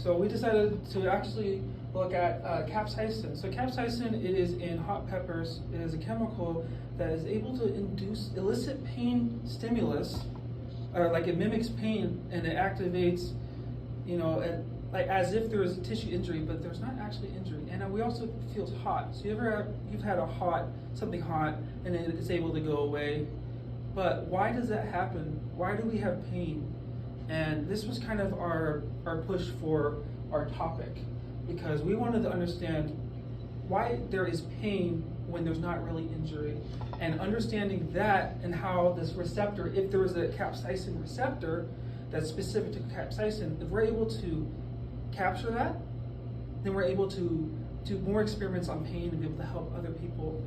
So we decided to actually look at capsaicin. So capsaicin, it is in hot peppers. It is a chemical that is able to elicit pain stimulus, or like it mimics pain and it activates, like as if there is a tissue injury, but there's not actually injury. And we also feel hot. So you've had something hot, and it's able to go away. But why does that happen? Why do we have pain? And this was kind of our push for our topic, because we wanted to understand why there is pain when there's not really injury, and understanding that and how this receptor, if there is a capsaicin receptor that's specific to capsaicin, if we're able to capture that, then we're able to do more experiments on pain and be able to help other people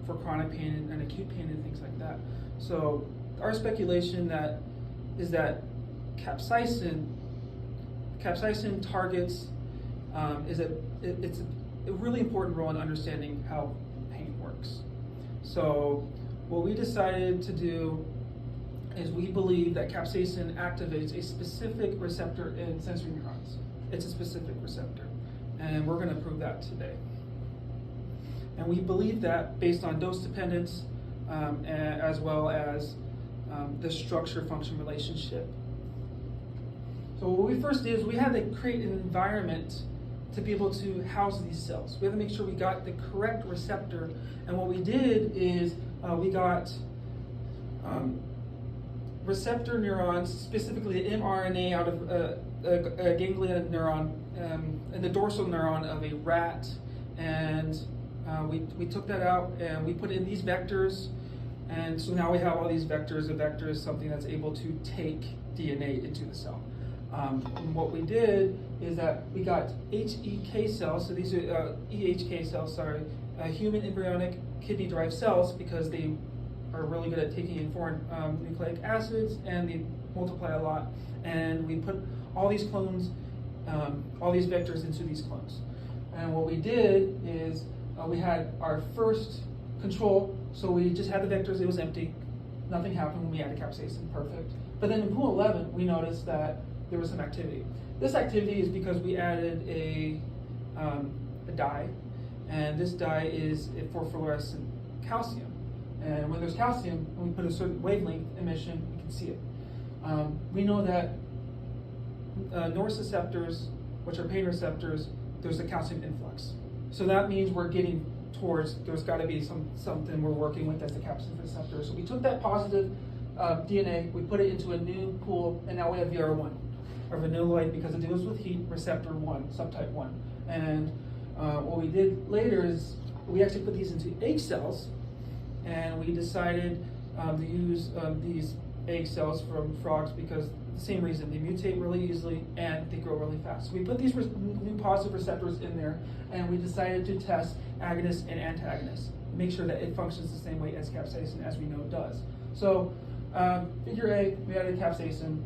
for chronic pain and acute pain and things like that. So our speculation is that capsaicin targets it's a really important role in understanding how pain works. So what we decided to do is we believe that capsaicin activates a specific receptor in sensory neurons. It's a specific receptor, and we're going to prove that today. And we believe that based on dose dependence, as well as the structure-function relationship. So what we first did is we had to create an environment to be able to house these cells. We had to make sure we got the correct receptor. And what we did is we got receptor neurons, specifically the mRNA out of a ganglion neuron and the dorsal neuron of a rat. And we took that out and we put in these vectors. And so now we have all these vectors. A vector is something that's able to take DNA into the cell. And what we did is that we got HEK cells, so these are EHK cells, human embryonic kidney-derived cells, because they are really good at taking in foreign nucleic acids and they multiply a lot. And we put all these clones, all these vectors into these clones. And what we did is we had our first control, so we just had the vectors, it was empty. Nothing happened when we added capsaicin, perfect. But then in pool 11, we noticed that there was some activity. This activity is because we added a dye, and this dye is for fluorescent calcium. And when there's calcium, and we put a certain wavelength emission, we can see it. We know that nociceptors, which are pain receptors, there's a calcium influx. So that means we're getting towards, there's got to be something we're working with that's a capsaicin receptor. So we took that positive DNA, we put it into a new pool, and now we have VR1, or vanilloid, because it deals with heat, receptor 1, subtype 1. And what we did later is we actually put these into egg cells, and we decided to use these egg cells from frogs because the same reason, they mutate really easily and they grow really fast. So we put these new positive receptors in there, and we decided to test agonists and antagonists, make sure that it functions the same way as capsaicin, as we know it does. So figure A, we added capsaicin.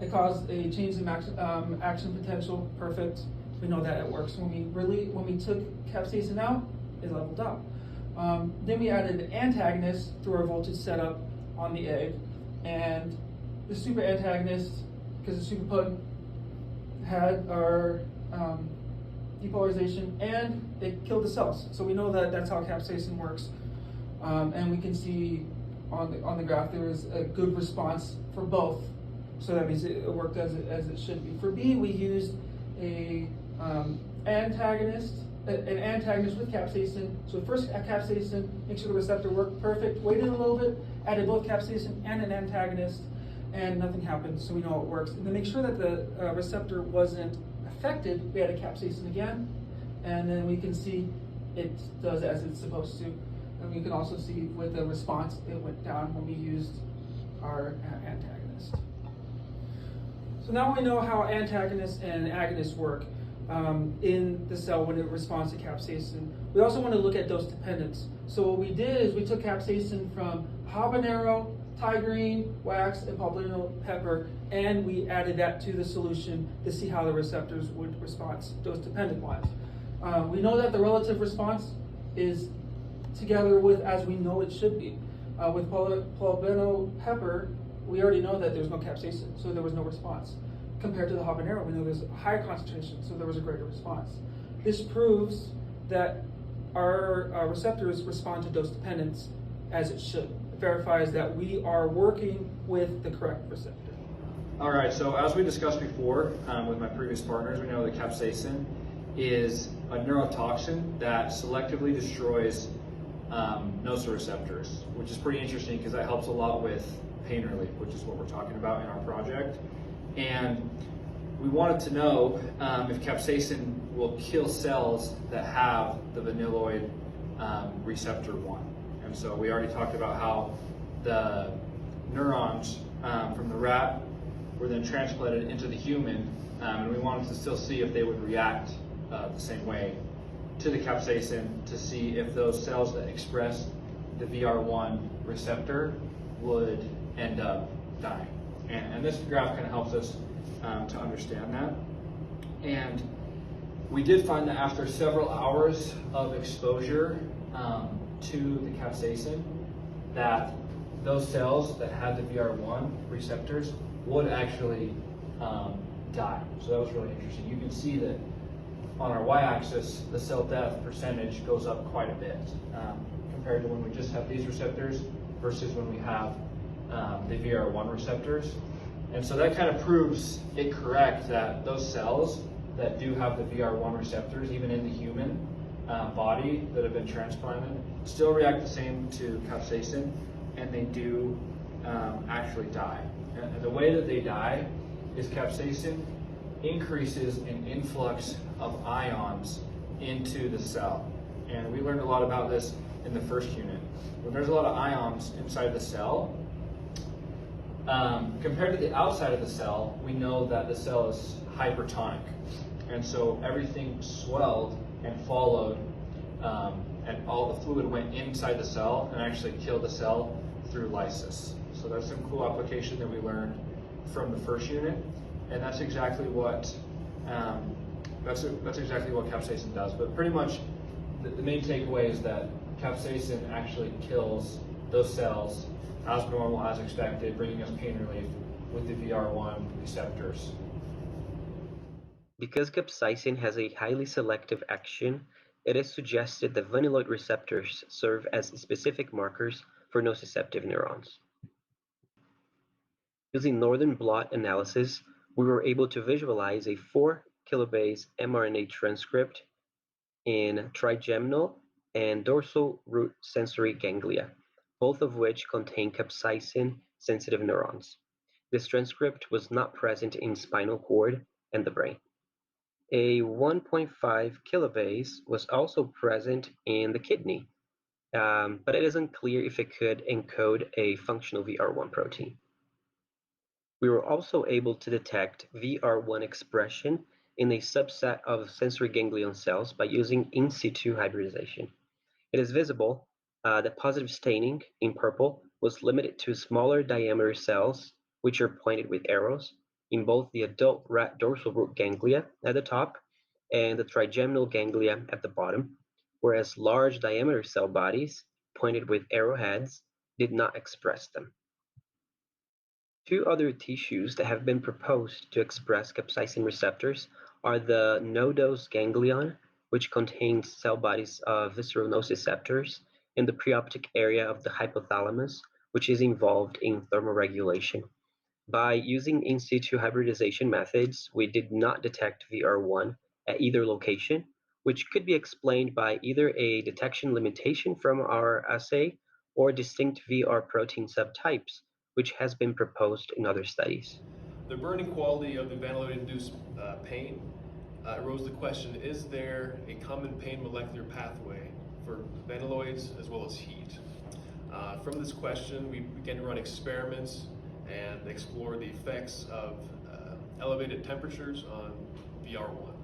It caused a change in action potential, perfect. We know that it works. When we took capsaicin out, it leveled up. Then we added an antagonist through our voltage setup on the egg, and the super antagonist, because it's super potent, had our depolarization, and it killed the cells. So we know that that's how capsaicin works, and we can see on the graph there is a good response for both. So that means it worked as it should be. For B, we used an antagonist with capsaicin. So first capsaicin, make sure the receptor worked perfect, waited a little bit, added both capsaicin and an antagonist, and nothing happened, so we know it works. And to make sure that the receptor wasn't affected, we added capsaicin again, and then we can see it does as it's supposed to. And we can also see with the response, it went down when we used our antagonist. So now we know how antagonists and agonists work in the cell when it responds to capsaicin. We also want to look at dose dependence. So what we did is we took capsaicin from habanero, tigerine, wax, and poblano pepper, and we added that to the solution to see how the receptors would respond dose dependent wise. We know that the relative response is together with as we know it should be. With poblano pepper, we already know that there's no capsaicin, so there was no response. compared to the habanero, we know there's a higher concentration, so there was a greater response. This proves that our receptors respond to dose dependence as it should. It verifies that we are working with the correct receptor. All right, so as we discussed before with my previous partners, we know that capsaicin is a neurotoxin that selectively destroys nociceptors, which is pretty interesting because that helps a lot with pain relief, which is what we're talking about in our project. And we wanted to know if capsaicin will kill cells that have the vanilloid receptor 1. And so we already talked about how the neurons from the rat were then transplanted into the human, and we wanted to still see if they would react the same way to the capsaicin to see if those cells that express the VR1 receptor would end up dying. And this graph kind of helps us to understand that. And we did find that after several hours of exposure to the capsaicin, that those cells that had the VR1 receptors would actually die. So that was really interesting. You can see that on our y-axis, the cell death percentage goes up quite a bit compared to when we just have these receptors versus when we have the VR1 receptors. And so that kind of proves it correct that those cells that do have the VR1 receptors, even in the human body that have been transplanted, still react the same to capsaicin, and they do actually die. And the way that they die is capsaicin increases an influx of ions into the cell. And we learned a lot about this in the first unit. When there's a lot of ions inside the cell, compared to the outside of the cell, we know that the cell is hypertonic. And so everything swelled and followed, and all the fluid went inside the cell and actually killed the cell through lysis. So that's some cool application that we learned from the first unit, and that's exactly what that's exactly what capsaicin does. But pretty much the main takeaway is that capsaicin actually kills those cells as normal, as expected, bringing us pain relief with the VR1 receptors. Because capsaicin has a highly selective action, it is suggested that vanilloid receptors serve as specific markers for nociceptive neurons. Using northern blot analysis, we were able to visualize a 4 kilobase mRNA transcript in trigeminal and dorsal root sensory ganglia, both of which contain capsaicin-sensitive neurons. This transcript was not present in spinal cord and the brain. A 1.5 kilobase was also present in the kidney, but it is unclear if it could encode a functional VR1 protein. We were also able to detect VR1 expression in a subset of sensory ganglion cells by using in situ hybridization. It is visible that positive staining in purple was limited to smaller diameter cells, which are pointed with arrows, in both the adult rat dorsal root ganglia at the top and the trigeminal ganglia at the bottom, whereas large diameter cell bodies, pointed with arrowheads, did not express them. Two other tissues that have been proposed to express capsaicin receptors are the nodose ganglion, which contains cell bodies of visceral nociceptors, and the preoptic area of the hypothalamus, which is involved in thermoregulation. By using in situ hybridization methods, we did not detect VR1 at either location, which could be explained by either a detection limitation from our assay or distinct VR protein subtypes, which has been proposed in other studies. The burning quality of the vanilloid-induced pain arose the question, is there a common pain molecular pathway for vanilloids as well as heat? From this question, we began to run experiments and explore the effects of elevated temperatures on VR1.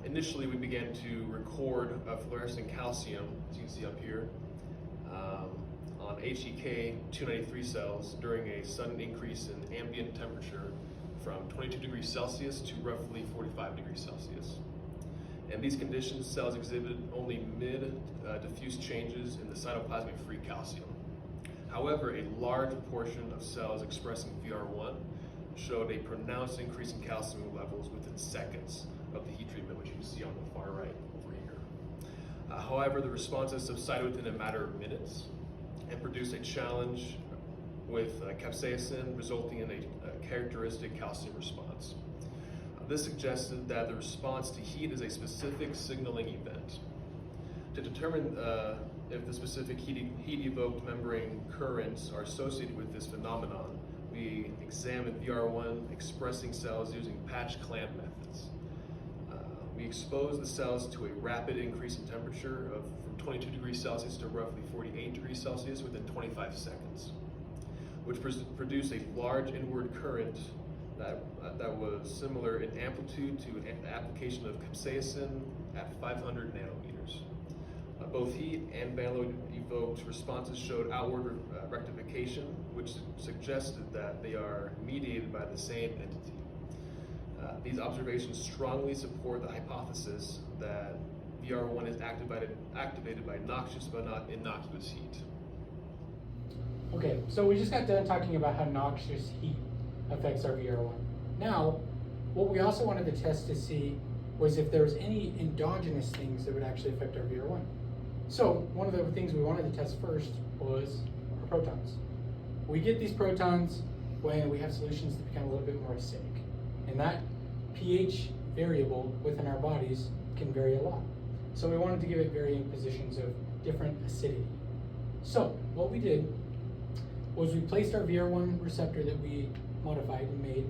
Initially, we began to record fluorescent calcium, as you can see up here, on HEK 293 cells during a sudden increase in ambient temperature from 22 degrees Celsius to roughly 45 degrees Celsius. In these conditions, cells exhibited only mid-diffuse changes in the cytoplasmic free calcium. However, a large portion of cells expressing VR1 showed a pronounced increase in calcium levels within seconds of the heat treatment, which you can see on the far right over here. However, the responses subsided within a matter of minutes and produced a challenge with capsaicin, resulting in a characteristic calcium response. This suggested that the response to heat is a specific signaling event. To determine if the specific heat-evoked membrane currents are associated with this phenomenon, we examined VR1 expressing cells using patch clamp methods. We exposed the cells to a rapid increase in temperature of from 22 degrees Celsius to roughly 48 degrees Celsius within 25 seconds, which produced a large inward current that was similar in amplitude to an application of capsaicin at 500 nanometers. Both heat and Van-Lowe-evoked responses showed outward rectification, which suggested that they are mediated by the same entity. These observations strongly support the hypothesis that VR1 is activated by noxious but not innocuous heat. Okay, so we just got done talking about how noxious heat affects our VR1. Now, what we also wanted to test to see was if there was any endogenous things that would actually affect our VR1. So one of the things we wanted to test first was our protons. We get these protons when we have solutions that become a little bit more acidic. And that pH variable within our bodies can vary a lot. So we wanted to give it varying positions of different acidity. So what we did was we placed our VR1 receptor that we modified and made,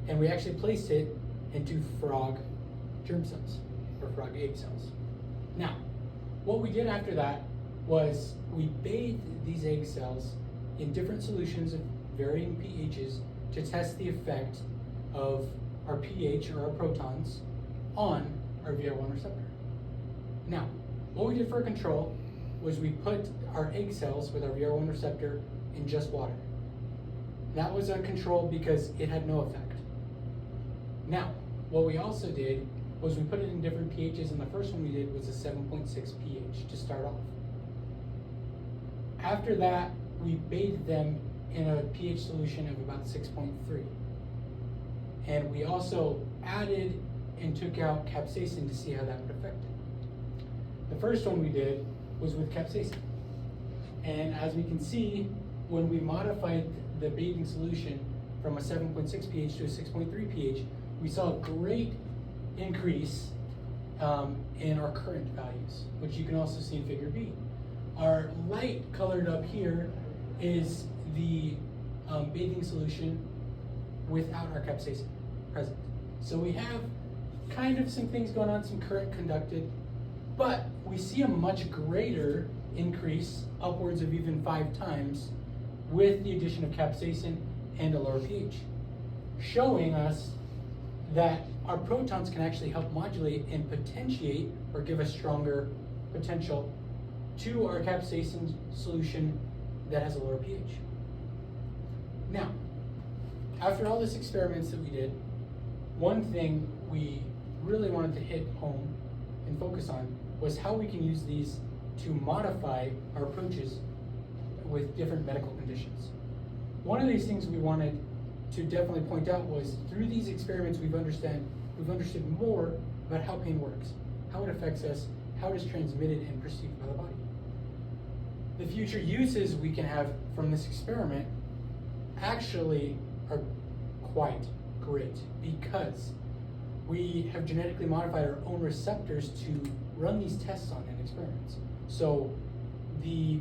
and we actually placed it into frog germ cells, or frog egg cells. Now, what we did after that was we bathed these egg cells in different solutions of varying pHs to test the effect of our pH, or our protons, on our VR1 receptor. Now, what we did for control was we put our egg cells with our VR1 receptor in just water. That was uncontrolled because it had no effect. Now, what we also did was we put it in different pHs, and the first one we did was a 7.6 pH to start off. After that, we bathed them in a pH solution of about 6.3. And we also added and took out capsaicin to see how that would affect it. The first one we did was with capsaicin. And as we can see, when we modified the bathing solution from a 7.6 pH to a 6.3 pH, we saw a great increase in our current values, which you can also see in figure B. Our light colored up here is the bathing solution without our capsaicin present. So we have kind of some things going on, some current conducted, but we see a much greater increase, upwards of even 5 times, with the addition of capsaicin and a lower pH, showing us that our protons can actually help modulate and potentiate, or give a stronger potential to our capsaicin solution that has a lower pH. Now, after all these experiments that we did, one thing we really wanted to hit home and focus on was how we can use these to modify our approaches with different medical conditions. One of these things we wanted to definitely point out was through these experiments we've understood more about how pain works, how it affects us, how it is transmitted and perceived by the body. The future uses we can have from this experiment actually are quite great, because we have genetically modified our own receptors to run these tests on in experiments. So the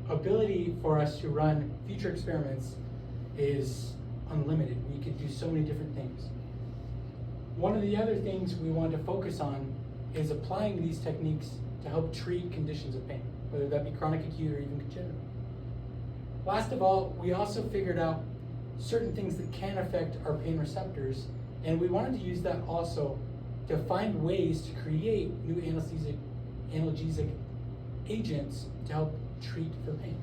ability for us to run future experiments is unlimited. We could do so many different things. One of the other things we want to focus on is applying these techniques to help treat conditions of pain, whether that be chronic, acute, or even congenital. Last of all, we also figured out certain things that can affect our pain receptors, and we wanted to use that also to find ways to create new analgesic agents to help treat for pain.